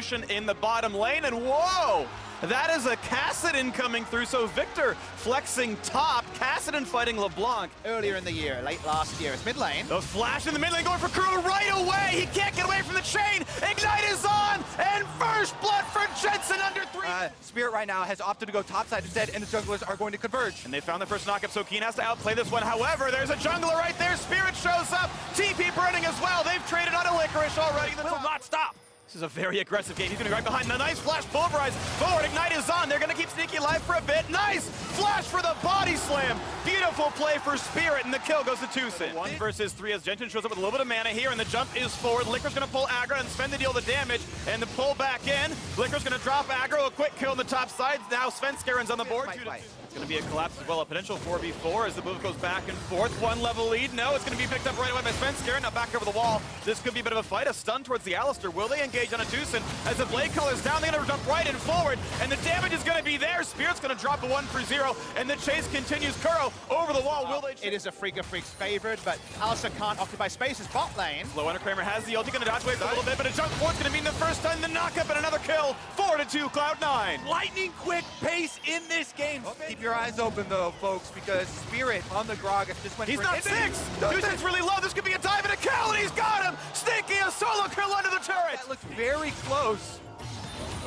Lucian in the bottom lane, and whoa! That is a Kassadin coming through, so Victor flexing top, Kassadin fighting LeBlanc. Earlier in the year, late last year, it's mid lane. The flash in the mid lane going for Kuro right away! He can't get away from the chain! Ignite is on! And first blood for Jensen under 3! Spirit right now has opted to go topside instead, and the junglers are going to converge. And they found the first knockup, so Keen has to outplay this one. However, there's a jungler right there. Spirit shows up. TP burning as well. They've traded on a Licorice already. Will not stop. This is a very aggressive game. He's going to go right behind. The nice flash pulverize forward. Ignite is on. They're going to keep Sneaky alive for a bit. Nice flash for the body slam. Beautiful play for Spirit, and the kill goes to TAIWAN. 1 versus 3 as Jensen shows up with a little bit of mana here, and the jump is forward. Liquor's going to pull aggro and Sven to deal the damage, and the pull back in. Liquor's going to drop aggro. A quick kill on the top side. Now Svenskaren's on the board. It's going to be a collapse as well, a potential 4v4 as the move goes back and forth. 1 level lead. No, it's going to be picked up right away by Svenskaren. Now back over the wall. This could be a bit of a fight. A stun towards the Alistar. Will they engage on a TAIWAN? As the blade color's down, they're going to jump right and forward, and the damage is going to be there. Spirit's going to drop a 1 for 0, and the chase continues. Kuro over the wall. Will they? It is Afreeca Freecs favored, but Alistar can't occupy spaces. Bot lane. Low under Kramer has the ulti, going to dodge away for a little bit, but a jump forward's going to mean the first time the knockup and another kill. 4-2, Cloud9. Lightning quick pace in this game. Keep your eyes open though, folks, because Spirit on the Gragas just went. He's not 6. TAIWAN's really low. This could be a dive and a kill, and he's got him. Sneaky, a solo kill under the turret. That looks very close.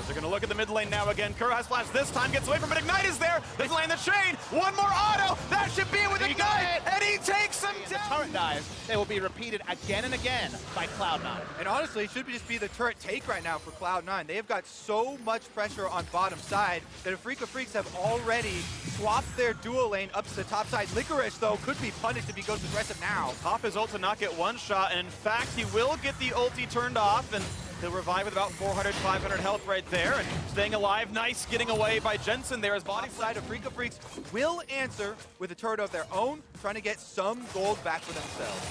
They're going to look at the mid lane now again. Kuro has flash this time, gets away from it. Ignite is there. They land the chain. 1 more auto. That should be with Ignite. And he takes him down. The turret dive, they will be repeated again and again by Cloud9. And honestly, it should just be the turret take right now for Cloud9. They have got so much pressure on bottom side that Afreeca Freecs have already swapped their dual lane up to the top side. Licorice, though, could be punished if he goes aggressive now. Pop his ult to not get 1 shot, and in fact, he will get the ulti turned off, and he'll revive with about 400, 500 health right there, and staying alive. Nice getting away by Jensen there as body side. Afreeca Freecs will answer with a turret of their own, trying to get some gold back for themselves.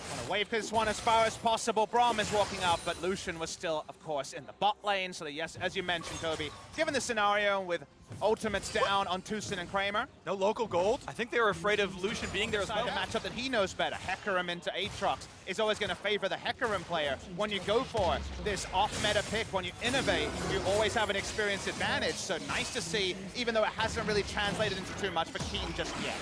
Want to wave this one as far as possible. Braum is walking out, but Lucian was still, of course, in the bot lane. So that, yes, as you mentioned, Kobe, given the scenario with ultimates down on TAIWAN and Kramer. No local gold. I think they were afraid of Lucian being there as well. A matchup that he knows better. Hecarim into Aatrox is always going to favor the Hecarim player. When you go for this off-meta pick, when you innovate, you always have an experience advantage. So nice to see, even though it hasn't really translated into too much for Keen just yet.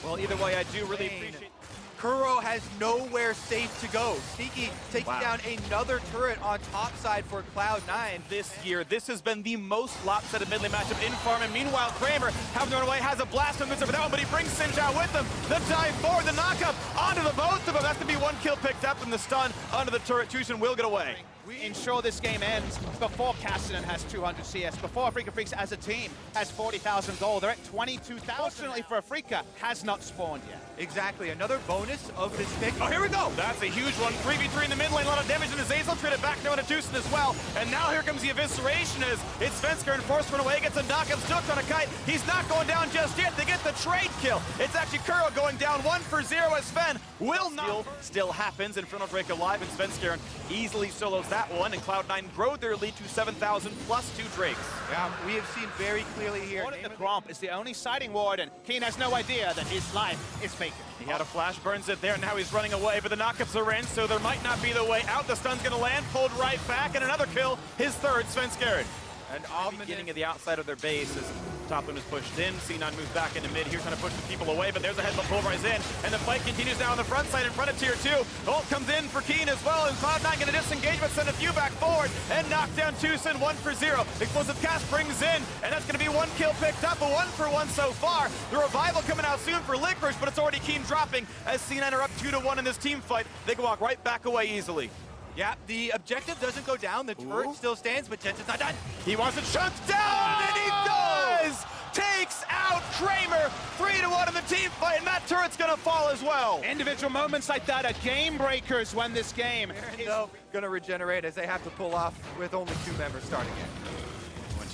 Well, either way, I do really appreciate. Kuro has nowhere safe to go. Sneaky taking down another turret on top side for Cloud9. This year, this has been the most lopsided mid lane matchup in farm, and meanwhile, Kramer, having to run away, has a blast on over that one, but he brings Sinjao with him. The dive forward, the knockup onto the both of them. That's going to be 1 kill picked up, and the stun onto the turret. TAIWAN will get away. We ensure this game ends before Kassadin has 200 CS, before Afreeca Freecs as a team has 40,000 gold. They're at 22,000. Fortunately for Afreeca, has not spawned yet. Exactly, another bonus of this pick. Oh, here we go. That's a huge one. 3v3 in the mid lane, a lot of damage in the Azazel. Trade it back down to TAIWAN as well. And now here comes the evisceration as it's Svenskaren forced run away, gets a knockup, still trying to kite. He's not going down just yet. They get the trade kill. It's actually Kuro going down 1 for 0 as Sven will not. Still happens. Inferno Drake alive, and Svenskaren easily solos that one, and Cloud9 grow their lead to 7,000 plus 2 Drakes. Yeah, we have seen very clearly here. The Gromp is the only sighting warden. Keen has no idea that his life is vacant. He had a flash, burns it there, now he's running away, but the knockups are in, so there might not be the way out. The stun's gonna land, pulled right back, and another kill, his 3rd, Svenskaren. And beginning of the outside of their base as top lane is pushed in. C9 moves back into mid here, trying to push the people away, but there's a headbutt pulverize in, and the fight continues now on the front side in front of tier 2. Ult comes in for Keen as well, and Cloud9 gonna disengage, but send a few back forward, and knock down TAIWAN 1 for 0. Explosive cast brings in, and that's gonna be 1 kill picked up, a 1 for 1 so far. The revival coming out soon for Licorice, but it's already Keen dropping, as C9 are up 2-1 in this team fight. They can walk right back away easily. Yeah, the objective doesn't go down. The turret still stands, but Jensen's not done. He wants it chunked down, and he does! Takes out Kramer, 3-1 in the team fight, and that turret's gonna fall as well. Individual moments like that are game breakers when this game is gonna regenerate as they have to pull off with only 2 members starting it.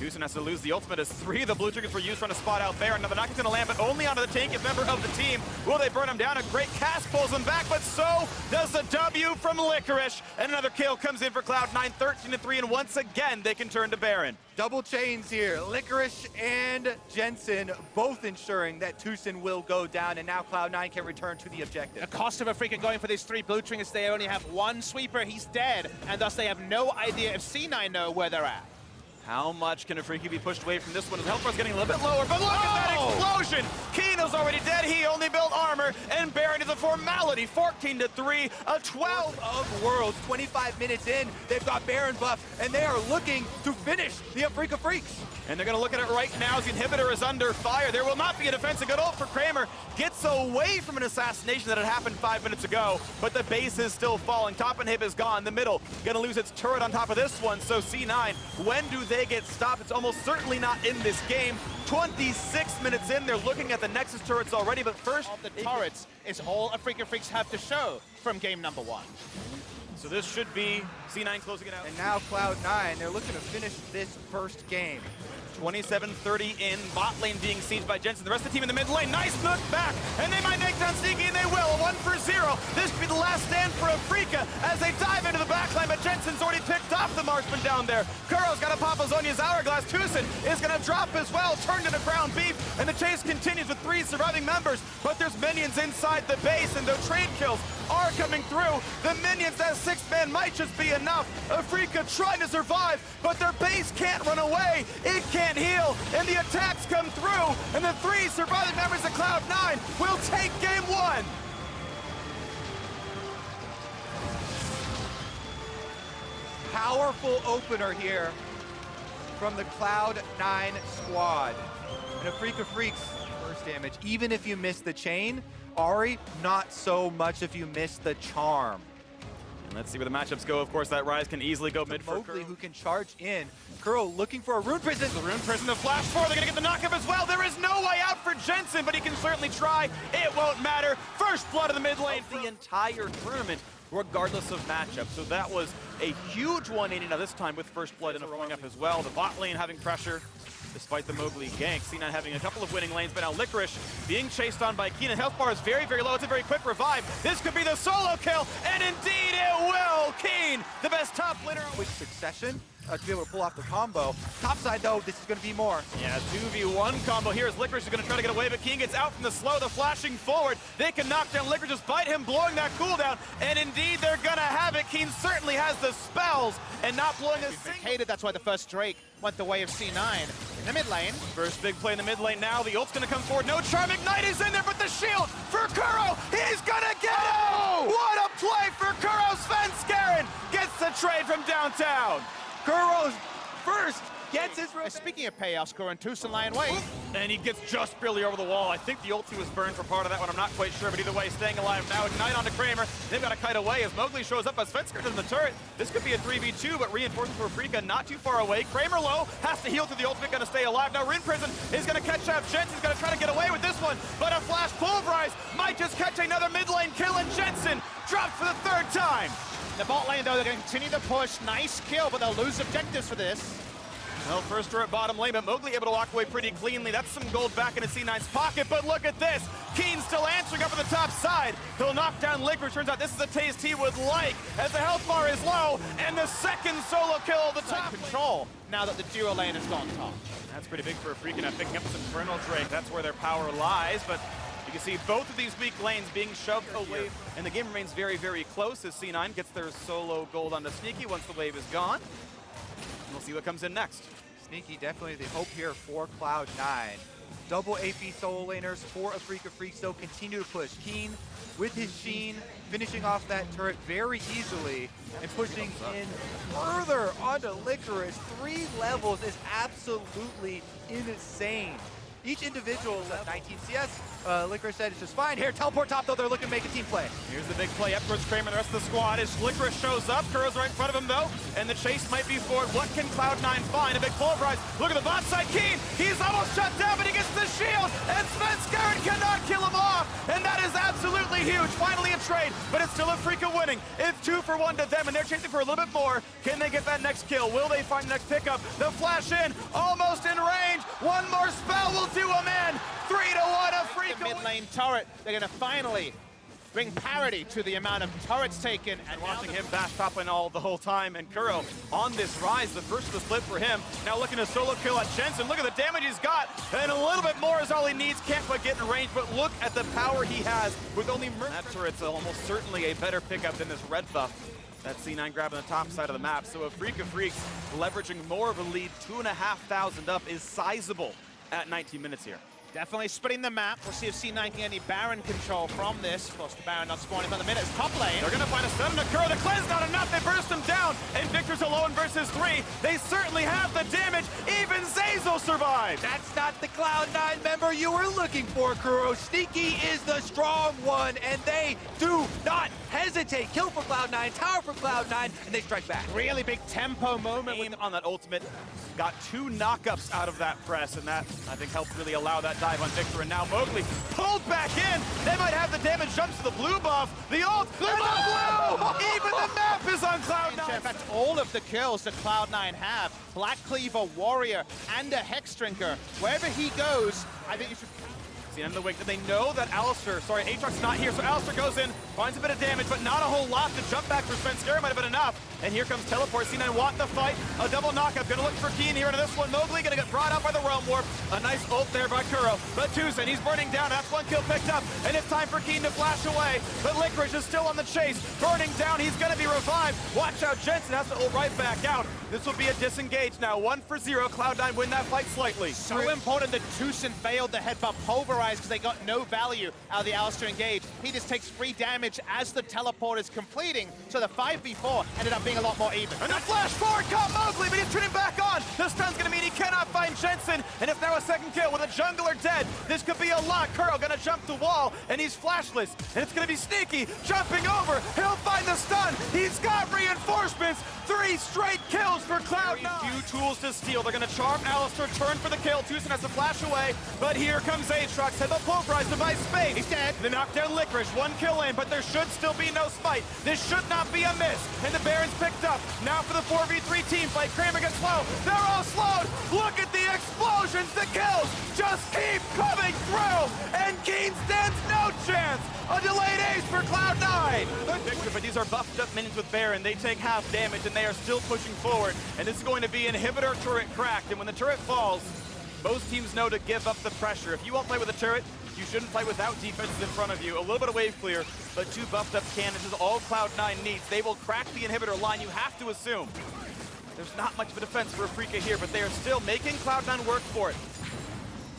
TAIWAN has to lose the ultimate as 3 of the blue triggers were used trying to spot out Baron. Now the knock is going to land, but only onto the tank as member of the team. Will they burn him down? A great cast pulls him back, but so does the W from Licorice. And another kill comes in for Cloud9, 13-3, and once again, they can turn to Baron. Double chains here. Licorice and Jensen both ensuring that TAIWAN will go down, and now Cloud9 can return to the objective. The cost of Afreeca going for these 3 blue triggers, they only have 1 sweeper, he's dead, and thus they have no idea if C9 know where they're at. How much can Afreeca be pushed away from this one? His health bar's getting a little bit lower, but look at that explosion! Keno's already dead, he only built armor, and Baron is a formality, 14-3, a 12 of Worlds, 25 minutes in, they've got Baron buff, and they are looking to finish the Afreeca Freecs. And they're going to look at it right now as the inhibitor is under fire. There will not be a defense. A good ult for Kramer. Gets away from an assassination that had happened 5 minutes ago, but the base is still falling. Top inhib is gone. The middle going to lose its turret on top of this one. So C9, when do they get stopped? It's almost certainly not in this game. 26 minutes in, they're looking at the Nexus turrets already, but first... Of the turrets is all Afreeca Freecs have to show from game number 1. So this should be C9 closing it out. And now Cloud9, they're looking to finish this first game. 27-30 in, bot lane being sieged by Jensen. The rest of the team in the mid lane, nice look back, and they might take down Sneaky, and they will. 1-0. This could be the last stand for Afreeca as they dive into the backline, but Jensen's already picked off the marksman down there. Kuro's got to pop Azonia's hourglass. TAIWAN is going to drop as well, turned into ground beef, and the chase continues with 3 surviving members, but there's minions inside the base, and though trade kills are coming through, the minions, that 6-man might just be enough. Afreeca trying to survive, but their base can't run away. It can't heal, and the attacks come through, and the 3 surviving members of Cloud9 will take game 1. Powerful opener here from the Cloud9 squad. And Afreeca Freecs, first damage, even if you miss the chain. Ari, not so much if you miss the charm. And let's see where the matchups go. Of course, that Rise can easily go mid for Mowgli, who can charge in. Kuro looking for a Rune Prison. The Rune Prison to flash for. They're going to get the knockup as well. There is no way out for Jensen, but he can certainly try. It won't matter. First blood of the mid lane the entire tournament, regardless of matchup. So that was a huge 180 now this time with first blood and a throwing up as well. The bot lane having pressure despite the Mowgli gank. C9 having a couple of winning lanes, but now Licorice being chased on by Keenan. Health bar is very, very low. It's a very quick revive. This could be the solo kill, and indeed it will. Keen, the best top laner. Quick succession to be able to pull off the combo. Top side though, this is going to be more. Yeah, 2v1 combo here as Licorice is going to try to get away, but Keen gets out from the slow, the flashing forward. They can knock down Licorice despite him blowing that cooldown, and indeed they're going to have it. Keen certainly has the spells and not blowing a single. That's why the first Drake went the way of C9 in the mid lane. First big play in the mid lane now. The ult's going to come forward. No charm. Ignite is in there, but the shield for Kuro. He's going to get it! What a play for Kuro. Sven Skaren gets the trade from downtown. Kuro's first gets his revenge. Speaking of payoffs, Kuro and TAIWAN lie in wait. And he gets just barely over the wall. I think the ulti was burned for part of that one. I'm not quite sure, but either way, staying alive now. Ignite onto Kramer. They've got to kite away as Mowgli shows up as Svenskar in the turret. This could be a 3v2, but reinforcements for Afreeca not too far away. Kramer low, has to heal through the ultimate, going to stay alive. Now Rune Prison is going to catch up. Jensen's going to try to get away with this one, but a flash pulverize might just catch another mid lane kill, and Jensen dropped for the 3rd time. The bot lane, though, they're going to continue to push. Nice kill, but they'll lose objectives for this. Well, first turret bottom lane, but Mowgli able to walk away pretty cleanly. That's some gold back into C9's pocket, but look at this. Keen still answering up on the top side. He'll knock down Licorice. Turns out this is a taste he would like, as the health bar is low, and the 2nd solo kill of the top control now that the duo lane has gone top. That's pretty big for Afreeca now, picking up this Infernal Drake. That's where their power lies, but you can see both of these weak lanes being shoved away, and the game remains very, very close as C9 gets their solo gold onto Sneaky once the wave is gone. And we'll see what comes in next. Sneaky definitely the hope here for Cloud9. Double AP solo laners for Afreeca Freecs, though continue to push. Keen with his Sheen, finishing off that turret very easily and pushing in further onto Licorice. 3 levels is absolutely insane. Each individual 19 CS, Licorice said it's just fine. Here, teleport top, though. They're looking to make a team play. Here's the big play up towards Kramer and the rest of the squad as Licorice shows up. Kuro's right in front of him, though, and the chase might be forward. What can Cloud9 find? A big pulverize. Look at the bot side. Keen, he's almost shut down, but he gets the shield, and Svenskeren cannot kill him off, and that is absolutely huge. Finally a trade, but it's still Afreeca winning. It's 2-for-1 to them, and they're chasing for a little bit more. Can they get that next kill? Will they find the next pickup? The flash in, almost in range. One more spell will do him in. 3-1 Afreeca. The mid lane turret, they're going to finally bring parity to the amount of turrets taken. And watching him bash top lane all the whole time, and Kuro on this rise, the first of the split for him. Now looking to solo kill at Jensen. Look at the damage he's got, and a little bit more is all he needs. Can't quite get in range, but look at the power he has with only that turret's almost certainly a better pickup than this red buff. That C9 grabbing the top side of the map. So Afreeca Freecs leveraging more of a lead, 2,500 up, is sizable at 19 minutes here. Definitely splitting the map. We'll see if C9 can get any Baron control from this. Of course, the Baron not spawning for the minute. It's top lane. They're going to find a stun to Kuro. The cleanse not enough. They burst him down. And Victor's alone versus 3. They certainly have the damage. Even Zazel survived. That's not the Cloud9 member you were looking for, Kuro. Sneaky is the strong one, and they do not hesitate. Kill for Cloud9, tower for Cloud9, and they strike back. Really big tempo moment Aim on that ultimate. Got 2 knockups out of that press, and that, I think, helped really allow that dive on Victor. And now Mowgli pulled back in. They might have the damage, jumps to the blue buff. The ult, and the blue! Even the map is on Cloud9. In fact, all of the kills that Cloud9 have, Black Cleaver, Warrior, and a Hex Drinker. Wherever he goes, I think you should... The end of the wing. Did they know that Aatrox's not here? So Alistar goes in, finds a bit of damage, but not a whole lot. The jump back for Svenskeren might have been enough. And here comes Teleport. C9 want the fight. A double knockup. Gonna look for Keen here into this one. Mowgli gonna get brought out by the Realm Warp. A nice ult there by Kuro. But Tucson, he's burning down. That's 1 kill picked up. And it's time for Keen to flash away. But Licorice is still on the chase. Burning down. He's gonna be revived. Watch out. Jensen has to ult right back out. This will be a disengage now. 1-for-0. Cloud9 win that fight slightly. So important that Tucson failed the headbutt pulverize because they got no value out of the Alistar engage. He just takes free damage as the teleport is completing. So the 5v4 ended up being a lot more even. And the flash forward caught Mowgli, but he's turning back on. The stun's gonna mean he cannot find Jensen. And it's now a second kill with a jungler dead. This could be a lot. Kuro gonna jump the wall, and he's flashless. And it's gonna be Sneaky jumping over. He'll find the stun. He's got reinforcements. 3 straight kills for Cloud9. Few tools to steal. They're gonna charm Alistar, turn for the kill. Tucson has to flash away, but here comes Aatrox. Head the pulverize device space. He's dead. The knockdown Licorice, 1 kill in, but there should still be no spite. This should not be a miss. And the Baron's picked up. Now for the 4v3 team fight. Kramer gets slow. They're all slowed. Look at the explosions. The kills just keep coming through. And Keen stands no chance. A delayed ace for Cloud9. Victor, but these are buffed up minions with Baron. They take half damage, and they are still pushing forward. And this is going to be inhibitor turret cracked. And when the turret falls, most teams know to give up the pressure. If you won't play with a turret, you shouldn't play without defenses in front of you. A little bit of wave clear, but 2 buffed up cannons is all Cloud9 needs. They will crack the inhibitor line, you have to assume. There's not much of a defense for Afreeca here, but they are still making Cloud9 work for it.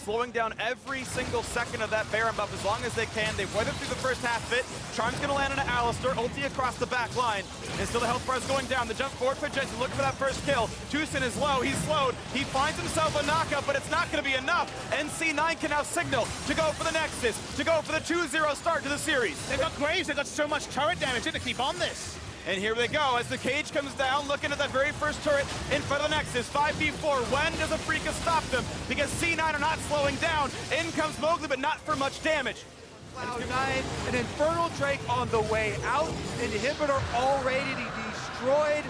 Slowing down every single second of that Baron buff as long as they can. They've weathered through the first half of it. Charm's gonna land on an Alistar, ulti across the back line. And still the health bar is going down. The jump forward for Jensen, looking for that first kill. Tucson is low, he's slowed. He finds himself a knockup, but it's not gonna be enough. And C9 can now signal to go for the Nexus, to go for the 2-0 start to the series. They've got Graves, they've got so much turret damage to keep on this. And here they go as the cage comes down, looking at that very first turret in front of the Nexus. 5v4. When does Afreeca stop them? Because C9 are not slowing down. In comes Mowgli, but not for much damage. Cloud9, an Infernal Drake on the way out. Inhibitor already destroyed.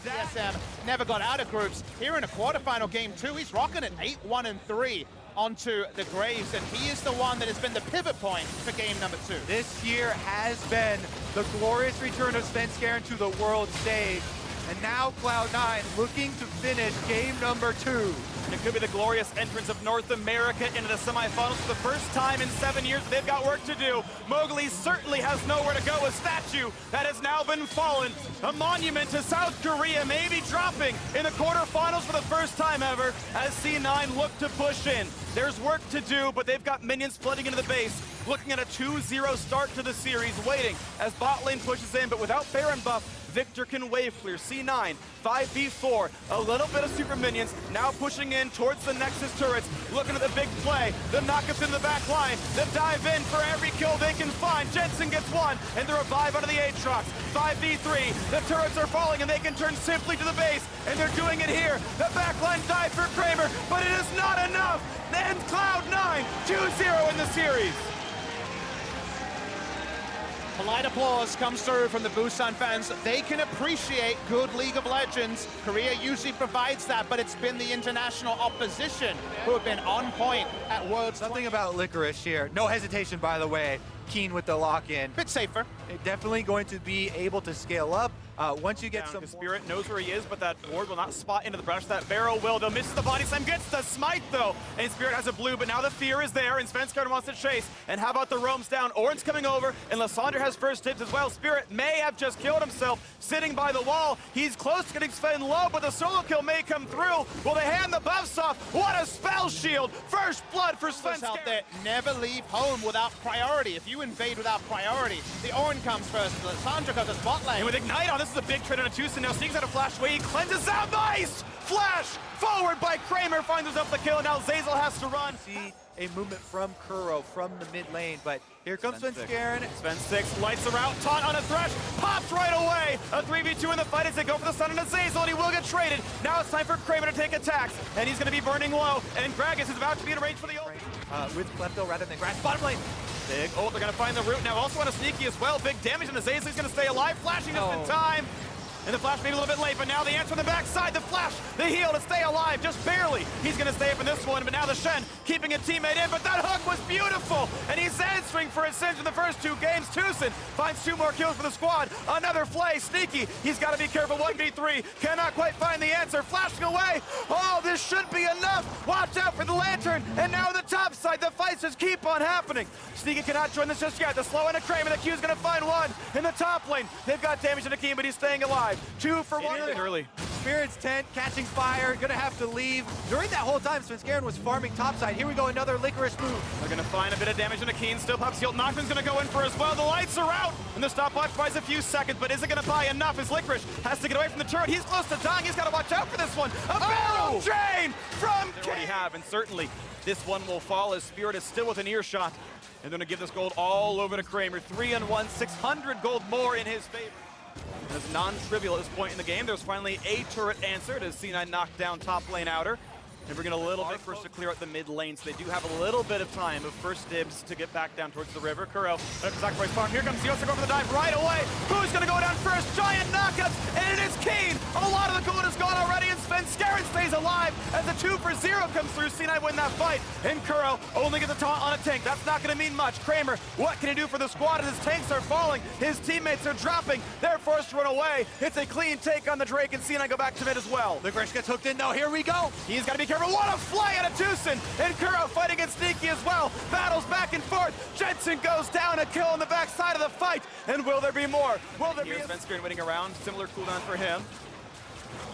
DSM never got out of groups. Here in a quarterfinal game 2, he's rocking it 8-1-3 onto the Graves, and he is the one that has been the pivot point for game number 2. This year has been the glorious return of Svenskeren to the world stage. And now Cloud9 looking to finish game number 2. It could be the glorious entrance of North America into the semifinals for the first time in 7 years. They've got work to do. Mowgli certainly has nowhere to go. A statue that has now been fallen. A monument to South Korea may be dropping in the quarterfinals for the first time ever as C9 look to push in. There's work to do, but they've got minions flooding into the base. Looking at a 2-0 start to the series, waiting as bot lane pushes in, but without Baron buff, Victor can wave clear. C9, 5v4, a little bit of super minions, now pushing in towards the Nexus turrets, looking at the big play, the knockups in the back line, the dive in for every kill they can find. Jensen gets one, and the revive out of the Aatrox. 5v3, the turrets are falling, and they can turn simply to the base, and they're doing it here. The backline dive for Kramer, but it is not enough. And Cloud9, 2-0 in the series. Polite applause comes through from the Busan fans. They can appreciate good League of Legends. Korea usually provides that, but it's been the international opposition who have been on point at Worlds. Something about Licorice here. No hesitation, by the way. Keen with the lock-in. Bit safer. Definitely going to be able to scale up. Once you get some... Spirit knows where he is, but that ward will not spot into the brush. That Barrow will, though, misses the body slam, gets the smite, though. And Spirit has a blue, but now the fear is there, and Svenskeren wants to chase. And how about the roams down? Orin's coming over, and Lysandre has first dibs as well. Spirit may have just killed himself, sitting by the wall. He's close to getting Sven low, but the solo kill may come through. Will they hand the buffs off? What a spell shield! First blood for Svenskeren. Out there, never leave home without priority. If you invade without priority, the Orin comes first, Lysandre goes to spot lane. And with Ignite on, this is a big trade on a Tucson. Now sneaks out a flash away, he cleanses out, nice! Flash forward by Kramer, finds himself the kill, and now Zeyzal has to run. See a movement from Kuro from the mid lane, but here comes Svenskeren. Sven 6 lights are out, taunt on a Thresh, pops right away. A 3v2 in the fight as they go for the Sun and a Zeyzal, and he will get traded. Now it's time for Kramer to take attacks, and he's going to be burning low, and Gragas is about to be in range for the ult. With Klepto rather than Grass. Bottom lane. Big ult, they're going to find the root now. Also on a sneaky as well. Big damage, and the Zeyzal is going to stay alive, flashing just in time. And the flash maybe a little bit late, but now the answer on the backside, the flash, the heal to stay alive, just barely. He's gonna stay up in this one, but now the Shen keeping a teammate in, but that hook was beautiful! And he's answering for his sins in the first two games. Tucson finds 2 more kills for the squad. Another play, sneaky. He's gotta be careful, 1v3. Cannot quite find the answer, flashing away. Oh, this should be enough. Watch out for the lantern. And now the top side, the fights just keep on happening. Sneaky cannot join this just yet. The slow into Kramer, the Q's gonna find one. In the top lane, they've got damage to the Akeem, but he's staying alive. 2 for 1 early. Spirit's tent catching fire, gonna have to leave. During that whole time, Svenskeren was farming topside. Here we go, another Licorice move. They're gonna find a bit of damage on Akeem, still pops heal. Knockman's gonna go in for as well. The lights are out, and the stopwatch buys a few seconds, but is it gonna buy enough as Licorice has to get away from the turret? He's close to dying, he's gotta watch out for this one. A barrel chain from They already have, and certainly this one will fall as Spirit is still within earshot. And they're gonna give this gold all over to Kramer. 3-1, 600 gold more in his favor. And it's non-trivial at this point in the game. There's finally a turret answered as C9 knocked down top lane outer. And bringing a little bit first to clear out the mid lane, so they do have a little bit of time of first dibs to get back down towards the river. Kuro, sacrifice farm. Here comes Yosa going for the dive right away. Who's going to go down first? Giant knockups, and it is Keen. A lot of the gold is gone already, and Svenskeren stays alive as the 2-for-0 comes through. C9 win that fight, and Kuro only gets a taunt on a tank. That's not going to mean much. Kramer, what can he do for the squad as his tanks are falling? His teammates are dropping. They're forced to run away. It's a clean take on the Drake, and C9 go back to mid as well. Licorice gets hooked in, though. Here we go. He's got to be careful. What a fly out of Tucson! And Kuro fighting against Sneaky as well. Battles back and forth. Jensen goes down, a kill on the backside of the fight. And will there be more? Will there be? Svenskeren winning around. Similar cooldown for him.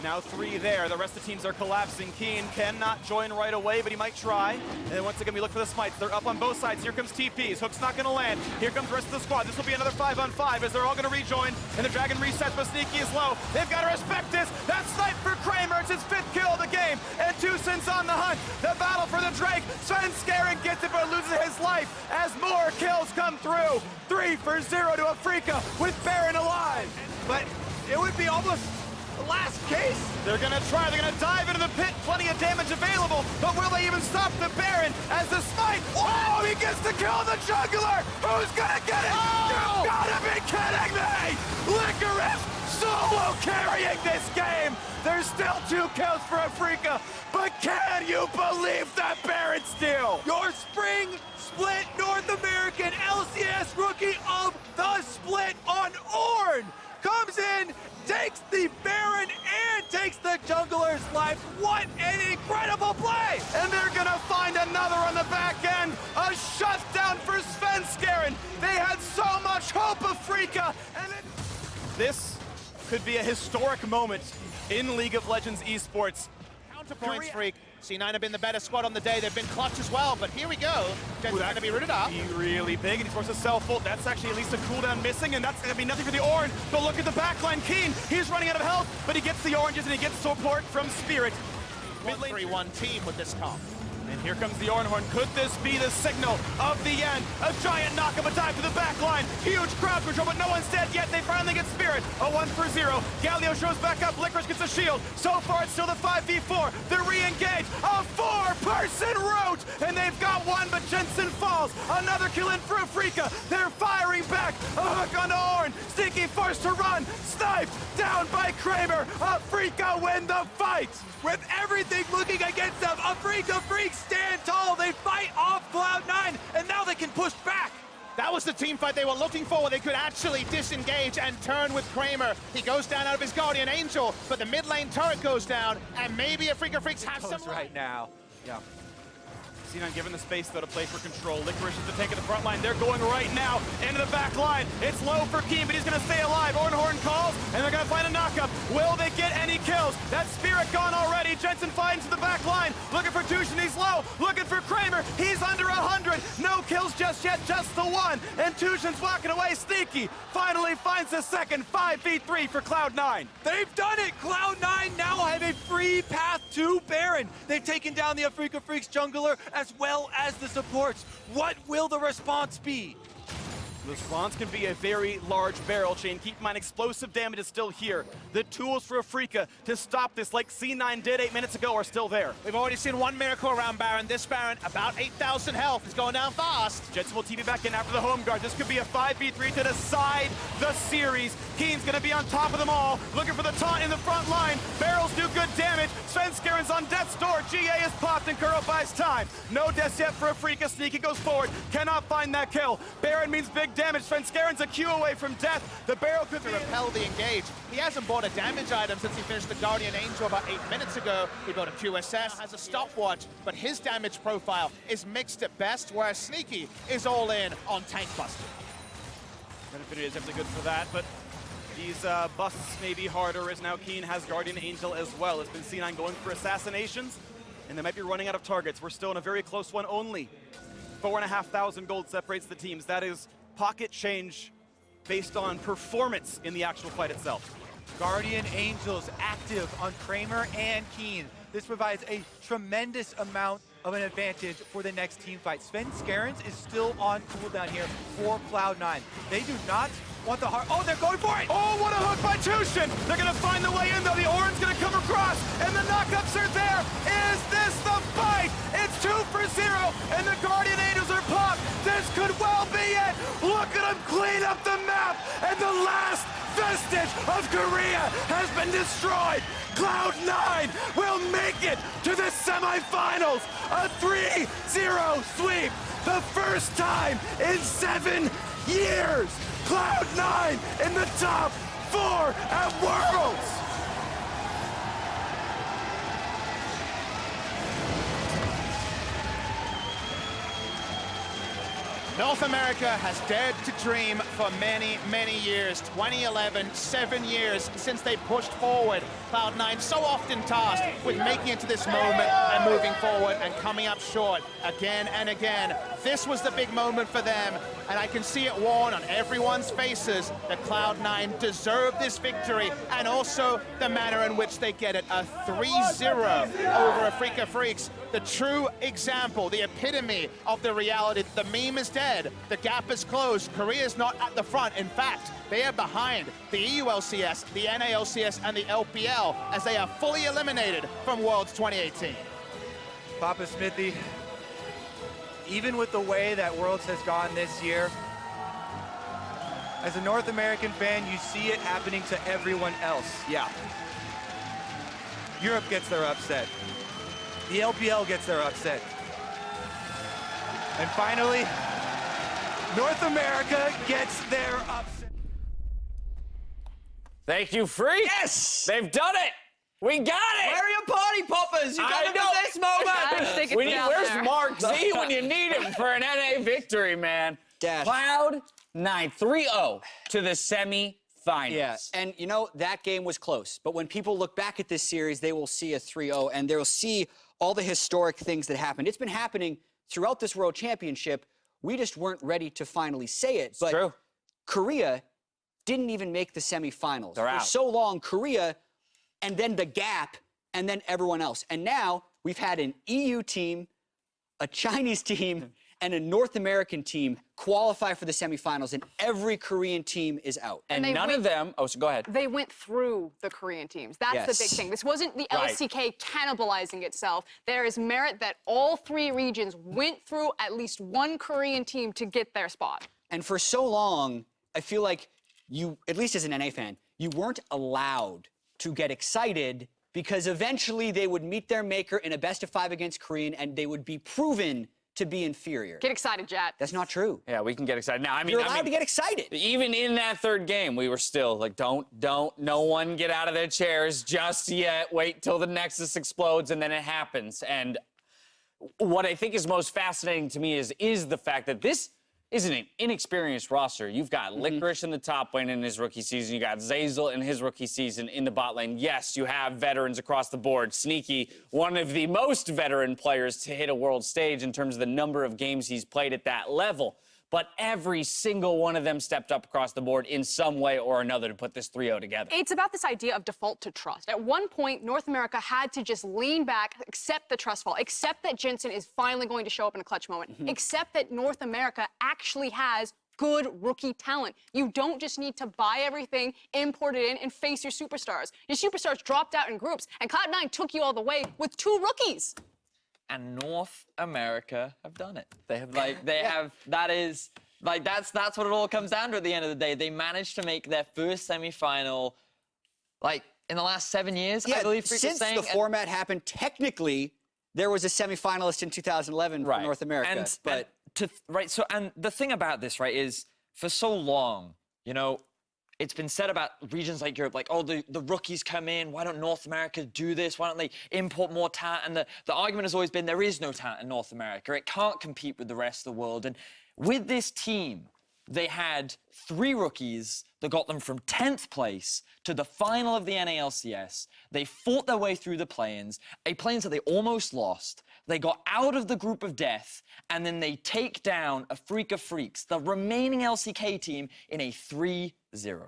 Now 3 there. The rest of the teams are collapsing. Keen cannot join right away, but he might try. And then once again, we look for the smites. They're up on both sides. Here comes TPs. Hook's not going to land. Here comes the rest of the squad. This will be another 5-on-5 as they're all going to rejoin. And the Dragon resets, but Sneaky is low. They've got to respect this. That snipe for Kramer. It's his 5th kill of the game. And Tucson's on the hunt. The battle for the Drake. Svenskeren gets it, but loses his life as more kills come through. 3-for-0 to Afreeca with Baron alive. But it would be almost last case. They're gonna try, they're gonna dive into the pit, plenty of damage available, but will they even stop the Baron as the smite? Oh, he gets to kill the juggler! Who's gonna get it? Oh! You gotta be kidding me! Licorice solo carrying this game! There's still 2 kills for Afreeca, but can you believe that Baron steal? Your spring split North American LCS rookie of the split on Ornn comes in, takes the Baron and takes the jungler's life. What an incredible play! And they're gonna find another on the back end. A shutdown for Svenskeren. They had so much hope, Afreeca. And this could be a historic moment in League of Legends esports. Counterpoints, Freak. C9 have been the better squad on the day. They've been clutch as well, but here we go. Jensen's going to be rooted up. Really big, and he's forced to self-ult. That's actually at least a cooldown missing, and that's going to be nothing for the Orange. But look at the backline. Keen, he's running out of health, but he gets the Oranges, and he gets support from Spirit. 1-3-1 team with this comp. And here comes the Ornhorn. Could this be the signal of the end? A giant knock-up attack to the back line. Huge crowd control, but no one's dead yet. They finally get Spirit. A 1-for-0. Galio shows back up. Licorice gets a shield. So far, it's still the 5v4. They're re-engaged. A 4-person rout! And they've got one, but Jensen falls. Another kill in for Afreeca. They're firing back. A hook onto Orn. Sneaky forced to run. Sniped. Down by Kramer. Afreeca win the fight. With everything looking against them, Afreeca Freecs stand tall. They fight off Cloud9, and now they can push back. That was the team fight they were looking for, where they could actually disengage and turn with Kramer. He goes down out of his Guardian Angel, but the mid lane turret goes down, and maybe Afreeca Freecs has some right now. Yeah. C9 given the space, though, to play for control. Licorice is the tank at the front line. They're going right now into the back line. It's low for Keen, but he's going to stay alive. Ornhorn calls, and they're going to find a knockup. Will they get any kills? That Spirit gone already. Jensen finds the back line. Looking for Tushin, he's low. Looking for Kramer. He's under 100. No kills just yet, just the one. And Tushin's walking away. Sneaky finally finds the second 5v3 for Cloud9. They've done it! Cloud9 now have a free path to Baron. They've taken down the Afreeca Freecs jungler as well as the supports. What will the response be? The response can be a very large barrel chain. Keep in mind, explosive damage is still here. The tools for Afreeca to stop this, like C9 did 8 minutes ago, are still there. We've already seen one miracle around Baron. This Baron, about 8,000 health, is going down fast. Jensen will TV back in after the home guard. This could be a 5v3 to decide the series. Keen's gonna be on top of them all, looking for the taunt in the front line. Barrels do good damage. Svenskaren's on death's door. GA is popped and Kuro buys time. No deaths yet for Afreeca. Sneaky goes forward. Cannot find that kill. Baron means big damage. Svenskaren's a Q away from death. The barrel could to repel the engage. He hasn't bought a damage item since he finished the Guardian Angel about 8 minutes ago. He bought a QSS, has a stopwatch, but his damage profile is mixed at best, whereas Sneaky is all in on tank busting. Infinity is definitely good for that, but these busts may be harder as now Keen has Guardian Angel as well. It's been C9 going for assassinations, and they might be running out of targets. We're still in a very close one only. 4,500 gold separates the teams. That is pocket change based on performance in the actual fight itself. Guardian Angels active on Kramer and Keen. This provides a tremendous amount of an advantage for the next team fight. Svenskaren's is still on cooldown here for Cloud9. They do not want the heart. Oh, they're going for it! Oh, what a hook by Tushin! They're gonna find the way in, though. The Oran's gonna come across, and the knockups are there. Is this the fight? It's 2-for-0, and the Guardian Angels are popped. This could well be it. Look at them clean up the map, and the last vestige of Korea has been destroyed. Cloud9 will make it to the semifinals. A 3-0 sweep. The first time in 7 years. Cloud9 in the top 4 at Worlds. North America has dared to dream for many, many years. 2011, 7 years since they pushed forward. Cloud9 so often tasked with making it to this moment and moving forward and coming up short again and again. This was the big moment for them, and I can see it worn on everyone's faces that Cloud9 deserve this victory, and also the manner in which they get it. A 3-0 over Afreeca Freecs. The true example, the epitome of the reality. The meme is dead. The gap is closed. Korea's not at the front. In fact, they are behind the EULCS, the NALCS, and the LPL as they are fully eliminated from Worlds 2018. Papa Smithy, even with the way that Worlds has gone this year, as a North American fan, you see it happening to everyone else. Yeah. Europe gets their upset. The LPL gets their upset. And finally, North America gets their upset. Thank you, Freak. Yes! They've done it. We got it. Where are your party poppers? You got to this moment. Where's Mark Z when you need him for an NA victory, man? Dash. Cloud9 3-0 to the semi-finals. finals. Yeah, and you know, that game was close. But when people look back at this series, they will see a 3-0, and they'll see all the historic things that happened. It's been happening throughout this World Championship. We just weren't ready to finally say it. But true. Korea didn't even make the semifinals. They're out. For so long, Korea, and then the gap, and then everyone else. And now we've had an EU team, a Chinese team, and a North American team qualify for the semifinals, and every Korean team is out. And none of them... Oh, so go ahead. They went through the Korean teams. That's the big thing. This wasn't the LCK cannibalizing itself. There is merit that all 3 regions went through at least one Korean team to get their spot. And for so long, I feel like you, at least as an NA fan, you weren't allowed to get excited because eventually they would meet their maker in a best-of-5 against Korean, and they would be proven to be inferior. Get excited, Jat. That's not true. Yeah, we can get excited. Now, You're allowed to get excited. Even in that 3rd game, we were still like, don't, no one get out of their chairs just yet. Wait till the Nexus explodes, and then it happens. And what I think is most fascinating to me is the fact that this isn't an inexperienced roster. You've got Licorice in the top lane in his rookie season. You got Zeyzal in his rookie season in the bot lane. Yes, you have veterans across the board. Sneaky, one of the most veteran players to hit a world stage in terms of the number of games he's played at that level. But every single one of them stepped up across the board in some way or another to put this 3-0 together. It's about this idea of default to trust. At one point, North America had to just lean back, accept the trust fall, accept that Jensen is finally going to show up in a clutch moment, accept that North America actually has good rookie talent. You don't just need to buy everything, import it in, and face your superstars. Your superstars dropped out in groups, and Cloud9 took you all the way with 2 rookies. And North America have done it. They have, like, they have, that is, like, that's what it all comes down to at the end of the day. They managed to make their first semifinal, like, in the last 7 years, I believe. Since the format happened, technically, there was a semifinalist in 2011 for North America. And the thing about this, right, is for so long, you know, it's been said about regions like Europe, like, oh, the rookies come in, why don't North America do this? Why don't they import more talent? And the argument has always been there is no talent in North America. It can't compete with the rest of the world. And with this team, they had 3 rookies that got them from 10th place to the final of the NALCS. They fought their way through the play-ins, a play-ins that they almost lost. They got out of the group of death, and then they take down Afreeca Freecs, the remaining LCK team, in a 3-0.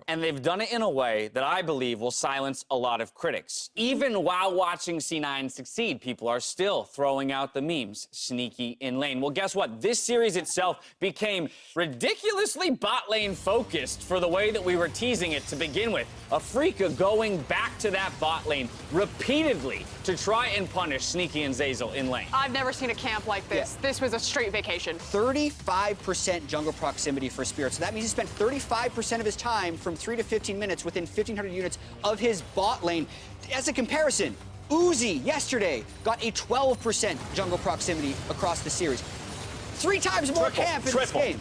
And they've done it in a way that I believe will silence a lot of critics. Even while watching C9 succeed, people are still throwing out the memes, Sneaky in lane. Well, guess what? This series itself became ridiculously bot lane focused for the way that we were teasing it to begin with. Afreeca going back to that bot lane repeatedly to try and punish Sneaky and Zeyzal in lane. I've never seen a camp like this. This was a straight vacation. 35% jungle proximity for Spirit. So that means he spent 35% of his time from 3 to 15 minutes within 1,500 units of his bot lane. As a comparison, Uzi yesterday got a 12% jungle proximity across the series. 3 times more camp in this game.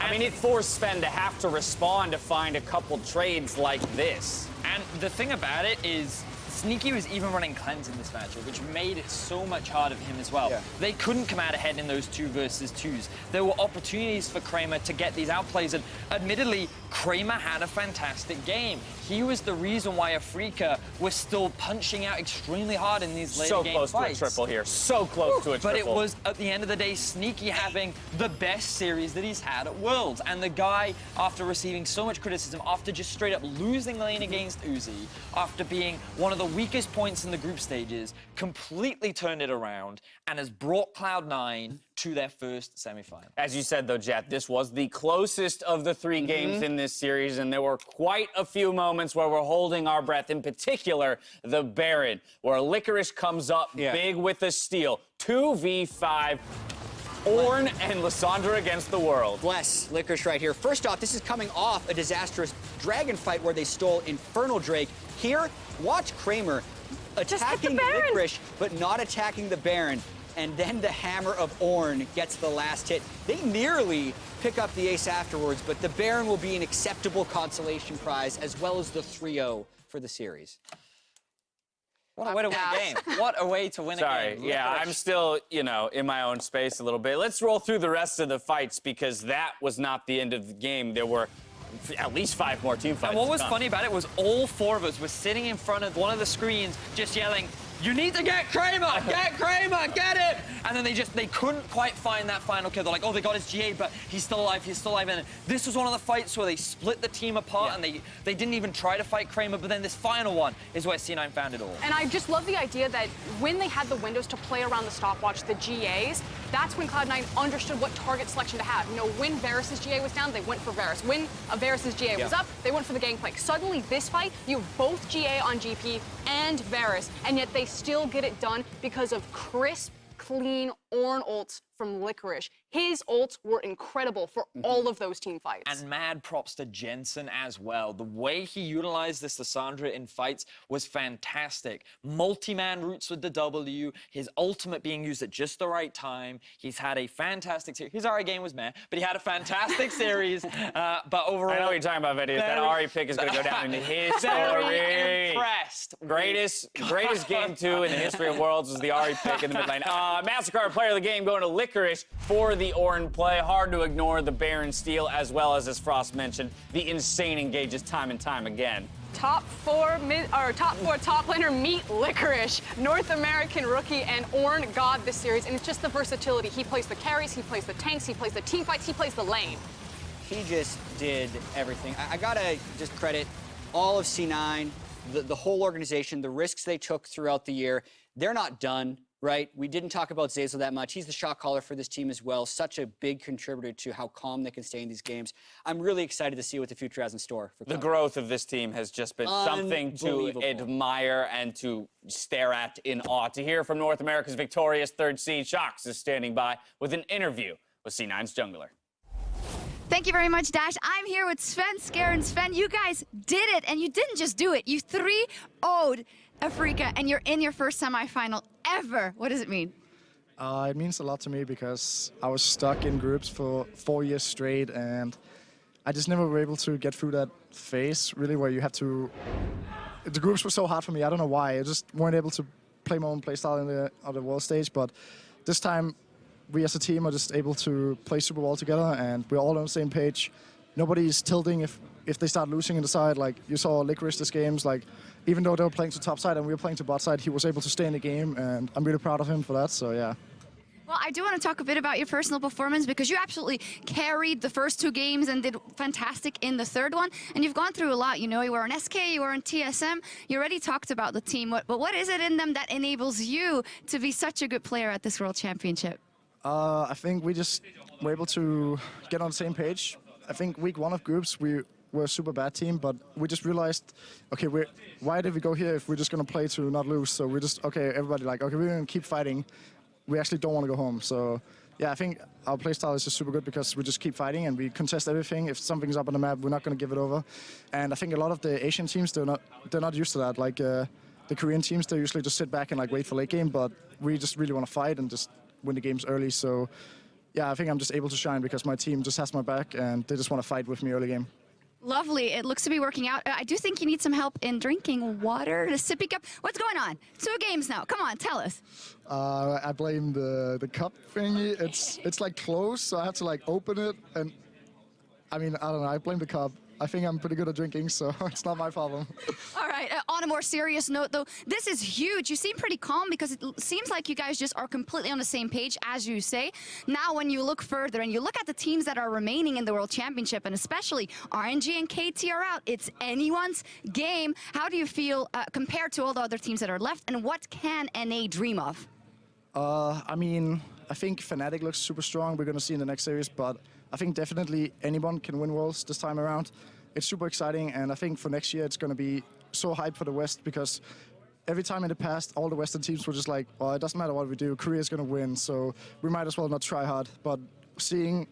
I mean, it forced Sven to have to respond to find a couple trades like this. And the thing about it is, Sneaky was even running cleanse in this matchup, which made it so much harder for him as well. They couldn't come out ahead in those 2 versus 2s. There were opportunities for Kramer to get these outplays, and admittedly, Kramer had a fantastic game. He was the reason why Afreeca was still punching out extremely hard in these later game fights. So close to a triple here. So close to a triple. But it was, at the end of the day, Sneaky having the best series that he's had at Worlds. And the guy, after receiving so much criticism, after just straight up losing lane against Uzi, after being one of the weakest points in the group stages, completely turned it around and has brought Cloud9 to their first semifinal. As you said, though, Jet, this was the closest of the 3 games in this series, and there were quite a few moments where we're holding our breath, in particular, the Baron, where Licorice comes up big with a steal. 2v5. Ornn and Lissandra against the world. Bless Licorice right here. First off, this is coming off a disastrous dragon fight where they stole Infernal Drake. Here, watch Kramer attacking Licorice, but not attacking the Baron. And then the hammer of Ornn gets the last hit. They nearly pick up the ace afterwards, but the Baron will be an acceptable consolation prize, as well as the 3-0 for the series. What a way to win a game. What a way to win a game. Sorry, yeah, I'm still, you know, in my own space a little bit. Let's roll through the rest of the fights, because that was not the end of the game. There were at least 5 more team fights. And what was to come. funny about it was all 4 of us were sitting in front of one of the screens just yelling, "You need to get Kramer! Get Kramer! Get him!" And then they couldn't quite find that final kill. They're like, oh, they got his GA, but he's still alive, he's still alive. And this was one of the fights where they split the team apart and they didn't even try to fight Kramer, but then this final one is where C9 found it all. And I just love the idea that when they had the windows to play around the stopwatch, the GAs, that's when Cloud9 understood what target selection to have. You know, when Varus's GA was down, they went for Varus. When Varus's GA was up, they went for the Gangplank. Suddenly, this fight, you have both GA on GP and Varus, and yet they still get it done because of crisp, clean Ornn ults from Licorice. His ults were incredible for all of those team fights. And mad props to Jensen as well. The way he utilized this Lissandra in fights was fantastic. Multi-man routes with the W, his ultimate being used at just the right time. He's had a fantastic series. His Ari game was meh, but he had a fantastic series. But overall, I know what you're talking about, Vinny. That Ari pick is going to go down in history. Very impressed. Greatest game 2 in the history of worlds was the Ari pick in the mid lane. Massacre, player of the game, going to Licorice for the Ornn play. Hard to ignore the Baron steal, as well as Frost mentioned, the insane engages time and time again. Top 4 top laner meet Licorice, North American rookie and Ornn god this series, and it's just the versatility. He plays the carries, he plays the tanks, he plays the team fights, he plays the lane. He just did everything. I gotta just credit all of C9, the whole organization, the risks they took throughout the year. They're not done, right? We didn't talk about Zeyzal that much. He's the shot caller for this team as well. Such a big contributor to how calm they can stay in these games. I'm really excited to see what the future has in store for Cloud9. The growth of this team has just been something to admire and to stare at in awe. To hear from North America's victorious 3rd seed, Shox is standing by with an interview with C9's jungler. Thank you very much, Dash. I'm here with Sven, Scare, and Sven. You guys did it, and you didn't just do it. You 3-0'd Afreeca, and you're in your first semifinal ever. What does it mean? It means a lot to me because I was stuck in groups for 4 years straight, and I just never were able to get through that phase, really, where you have to... The groups were so hard for me. I don't know why. I just weren't able to play my own playstyle on the world stage, but this time, we as a team are just able to play super well together, and we're all on the same page. Nobody's tilting if they start losing in the side. Like you saw Licorice this games, like even though they were playing to top side and we were playing to bot side, he was able to stay in the game, and I'm really proud of him for that, so yeah. Well, I do want to talk a bit about your personal performance because you absolutely carried the first 2 games and did fantastic in the 3rd one. And you've gone through a lot. You know, you were on SK, you were on TSM. You already talked about the team. But what is it in them that enables you to be such a good player at this World Championship? I think we just were able to get on the same page. I think week 1 of groups, we were a super bad team, but we just realized, okay, why did we go here if we're just going to play to not lose? So we just, okay, everybody like, okay, we're going to keep fighting. We actually don't want to go home. So yeah, I think our playstyle is just super good because we just keep fighting and we contest everything. If something's up on the map, we're not going to give it over. And I think a lot of the Asian teams, they're not used to that. Like the Korean teams, they usually just sit back and like wait for late game, but we just really want to fight and just win the games early. So yeah, I think I'm just able to shine because my team just has my back and they just want to fight with me early game. Lovely. It looks to be working out. I do think you need some help in drinking water, the sippy cup. What's going on? 2 games now. Come on, tell us. I blame the cup thingy. It's like closed, so I have to like open it. And I mean, I don't know. I blame the cup. I think I'm pretty good at drinking, so it's not my problem. All right. On a more serious note, though, this is huge. You seem pretty calm because it seems like you guys just are completely on the same page, as you say. Now, when you look further and you look at the teams that are remaining in the World Championship, and especially RNG and KT are out, it's anyone's game. How do you feel compared to all the other teams that are left, and what can NA dream of? I mean, I think Fnatic looks super strong. We're going to see in the next series, but I think definitely anyone can win Worlds this time around. It's super exciting, and I think for next year it's going to be so hype for the West because every time in the past, all the Western teams were just like, well, it doesn't matter what we do, Korea's going to win, so we might as well not try hard. But seeing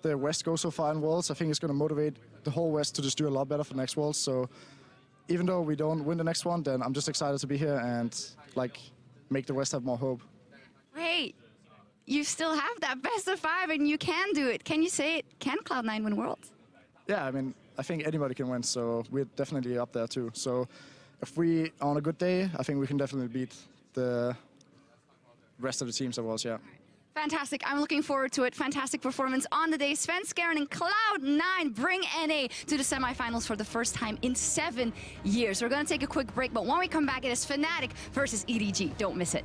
the West go so far in Worlds, I think it's going to motivate the whole West to just do a lot better for next Worlds. So even though we don't win the next one, then I'm just excited to be here and like make the West have more hope. Hey, you still have that best of 5 and you can do it. Can you say it? Can Cloud9 win Worlds? Yeah, I mean, I think anybody can win, so we're definitely up there too. So if we are on a good day, I think we can definitely beat the rest of the teams at Worlds, yeah. Fantastic. I'm looking forward to it. Fantastic performance on the day. Svenskeren and Cloud9 bring NA to the semifinals for the first time in 7 years. We're going to take a quick break, but when we come back, it is Fnatic versus EDG. Don't miss it.